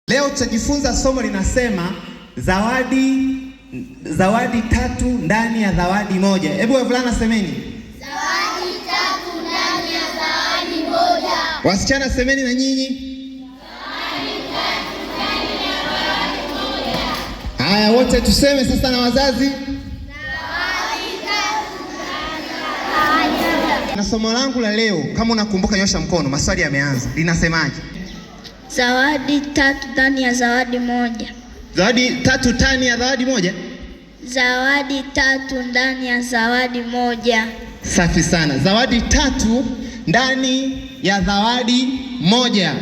Leo tutajifunza somo linasema zawadi tatu ndani ya zawadi moja. Hebu wavulana semeni. Zawadi tatu ndani ya zawadi moja. Wasichana semeni na nyinyi. Zawadi tatu ndani ya zawadi moja. Haya, wote tuseme sasa na wazazi. Zawadi tatu ndani ya zawadi moja. Na somo langu la leo, kama unakumbuka nyosha mkono, maswali yameanza. Linasemaje? Zawadi tatu ndani ya zawadi moja. Zawadi tatu ndani ya zawadi moja? Zawadi tatu ndani ya zawadi moja. Safi sana. Zawadi tatu ndani ya zawadi moja.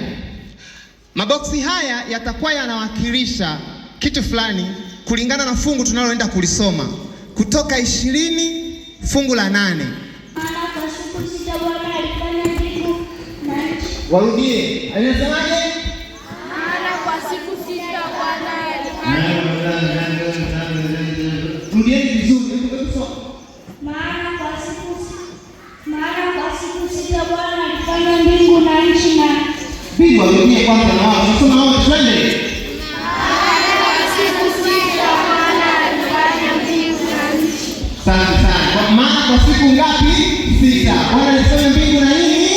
Maboksi haya yatakuwa yanawakilisha kitu fulani kulingana na fungu tunaloenda kulisoma. Kutoka 20 fungu la 8. Warudie. Anasemaje? Maana kwa siku sita Bwana alifanya. Rudieni vizuri. Maana kwa siku sita Bwana alifanya mbingu na nchi na Bibi warudie kwanza na wao. Tunasoma wote twende. Maana kwa siku sita Bwana alifanya mbingu na nchi. Sana sana. Kwa maana kwa siku ngapi? 6. Bwana alisema mbingu na nini?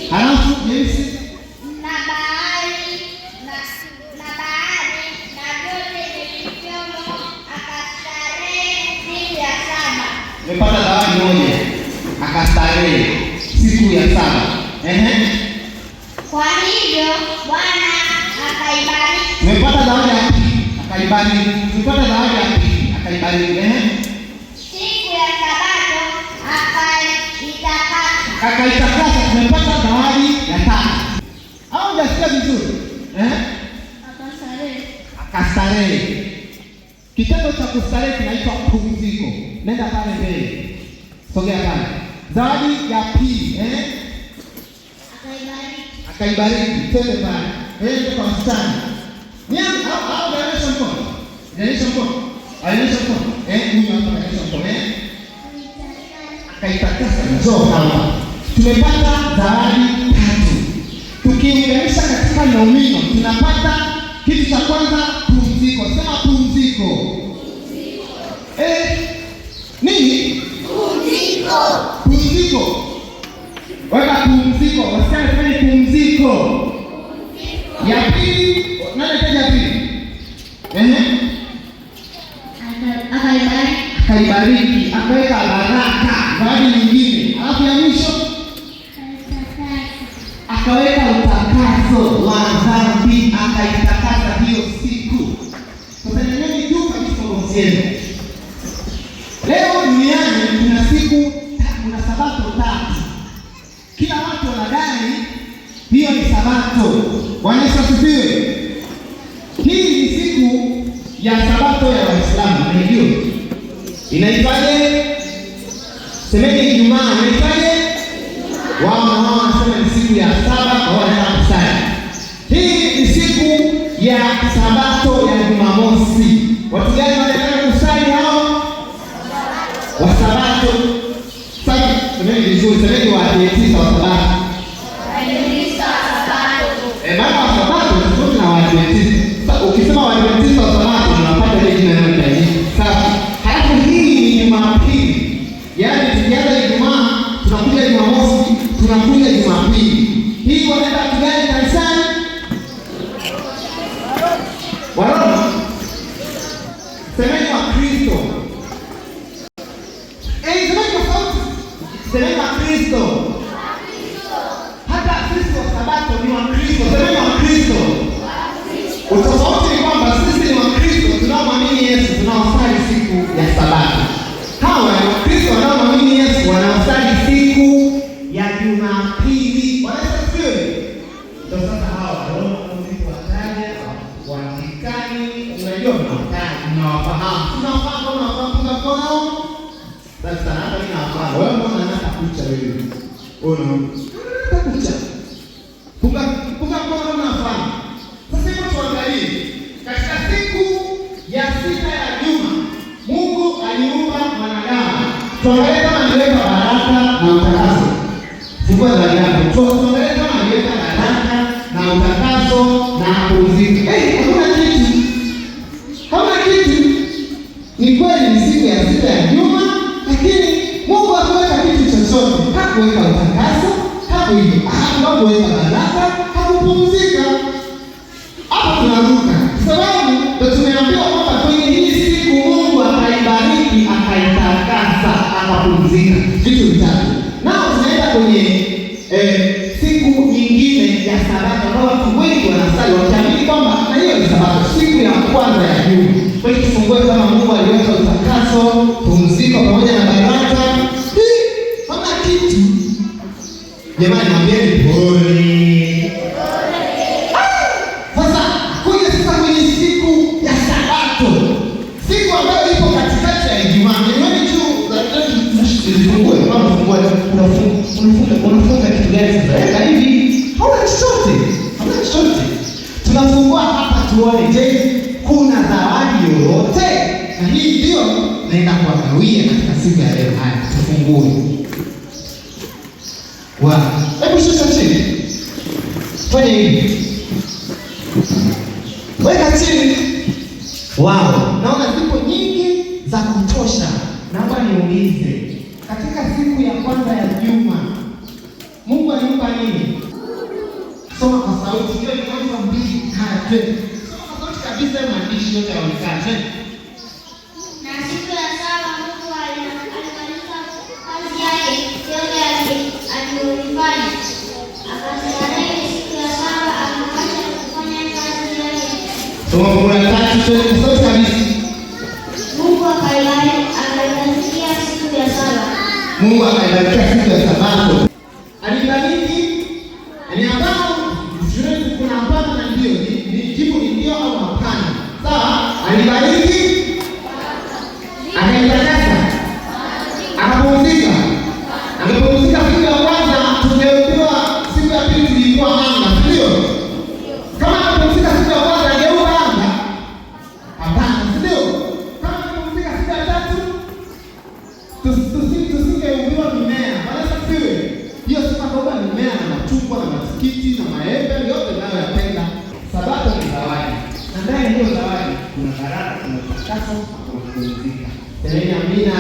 Halafu Yesu Na bahari na vyote vilivyomo akastarehe siku ya saba. umepata zawadi moja. Akastarehe siku ya 7. Kwa hivyo Bwana akaibariki. Umepata zawadi ya pili. Akaibariki. Umepata zawadi ya pili. Akaibariki. Siku ya Sabato akaitakasa. Akaitakasa. Tumepata zawadi ya 3. Au hujasikia vizuri? Akastarehe. Kitendo cha kustarehe kinaitwa pumziko. Nenda pale mbele. Sogea pale. Zawadi ya pili, akaibariki. Twende pale. Ndio kwa mstari. Niam au anaonyesha mkono. Anaonyesha mkono. Anaonyesha mkono. Huyu hapa anaonyesha mkono. Akaitakasa. Njoo hapa. Tumepata zawadi 3. Tukiunganisha katika nomino tunapata kitu cha kwanza pumziko. Sema pumziko. Nini? Pumziko. Pumziko. Weka pumziko. Wasichana fanye pumziko. Ya pili, nani ataja ya pili? Akaibariki, akaweka baraka, zawadi nyingine. Alafu ya mwisho akaweka utakaso wa dhambi, akaitakasa hiyo siku. Sasa nini juu kabisa kwa yenu. Leo duniani kuna siku, kuna sabato 3. Kila watu wanadai hiyo ni sabato. Bwana Yesu asifiwe. Hii ni siku ya sabato ya Waislamu. Unajua? Inaitwaje? Semeni Ijumaa. Inaitwaje? Wao wanasema ni siku ya 7 au wanaenda kusali. Hii ni siku ya sabato ya Jumamosi. Watu gani wanaenda kusali hao? Wa sabato. Sasa semeni vizuri, semeni wa Adventista wa sabato. Adventista wa Sabato. Maana wa sabato ni tofauti na wa Adventista. Sasa ukisema wa Adventista wa sabato unapata ile jina moja hili. Sasa halafu hii ni Jumapili. Yaani tukianza Ijumaa, tunakuja Jumamosi, tunakuja Jumapili. Hii wanaenda kugani kanisani? Waroma. Semeni wa Kristo. Semeni tofauti. Semeni wa Kristo. Hata sisi wa sabato ni wa Kristo. Semeni wa Kristo. Utofauti ni kwamba sisi ni wa Kristo tunaomwamini Yesu, tunaosali siku ya sabato. Hawa ni wa Kristo wanaomwamini Yesu, wanaosali siku ya Jumapili. Wanasifiwe. Ndio sasa hawa Waroma wataja Waanglikani, unajua mnawafahamu. Tunawafahamu unawapunga mkono. Sasa hata mimi nawafahamu. Wewe mbona unataka kucha wewe? Kucha. Punga mkono unafahamu. Sasa hebu tuangalie. Katika siku ya 6 ya juma, Mungu aliumba mwanadamu. Tuangalie kama aliweka baraka na utakaso. Fungua Biblia yako. Tuangalie kama aliweka baraka na utakaso na pumziko. Hakuna kitu. Hakuna kitu. Ni kweli ni siku ya juma, lakini Mungu hakuweka kitu chochote. Hakuweka utakaso, hakuweka baraka, hakupumzika. Hapo tunaruka. Sababu ndio tumeambiwa kwamba kwenye hii siku Mungu akaibariki, akaitakasa, akapumzika. Vitu vitatu. Nao tunaenda kwenye siku nyingine ya Sabato ambayo watu wengi wanasali wakiamini kwamba na hiyo ni Sabato, siku ya kwanza ya juma. Kwa hiyo tufungue kama Mungu aliweka utakaso, pumziko pamoja na baraka. Hamna kitu. Jamani, mwambieni pole. Sasa kuja sasa kwenye siku ya Sabato, siku ambayo ipo katikati ya Ijumaa. Nione tu unafungue unafunga kitu gani sasa? Hivi hauna chochote. Tunafungua hapa tuone, je, kuna zawadi yoyote? Na hii ndio naenda kuwagawia katika siku ya leo. Haya, tufungue. Hebu shusha chini. Fanya hivi. Weka chini. Naona zipo nyingi za kutosha. Naomba niulize, katika siku ya kwanza ya juma Mungu alimpa nini? Soma kwa sauti. Hiyo ni moja mbili tatu. Soma kwa sauti kabisa, maandishi yote yaonekane. Na siku ya saba Mungu alimaliza kazi yake yote aliyofanya. Akastarehe siku ya saba, akaacha kufanya kazi yake. Soma kwa tatu kwa sauti kabisa. Mungu akaibarikia siku ya saba. Mungu akaibarikia siku ya Sabato. Alibariki. Ni ambao shule kuna hapana na ndio. Ni jibu ni ndio au hapana. Sawa? Alibariki. Akaitakasa. Akapumzika. Amepumzika siku ya kwanza, tungeambiwa siku ya pili tulikuwa anga, ndio? Kama amepumzika siku ya kwanza angeuka anga? Hapana, ndio? Kama amepumzika siku ya tatu tusingeumbiwa mimea. Bwana sifiwe. Hiyo sifa kwamba mimea na machungwa na matikiti na maembe yote nayo yapenda. Sabato ni zawadi. Na ndani hiyo zawadi kuna baraka, kuna utakaso, kuna kupumzika. Amina.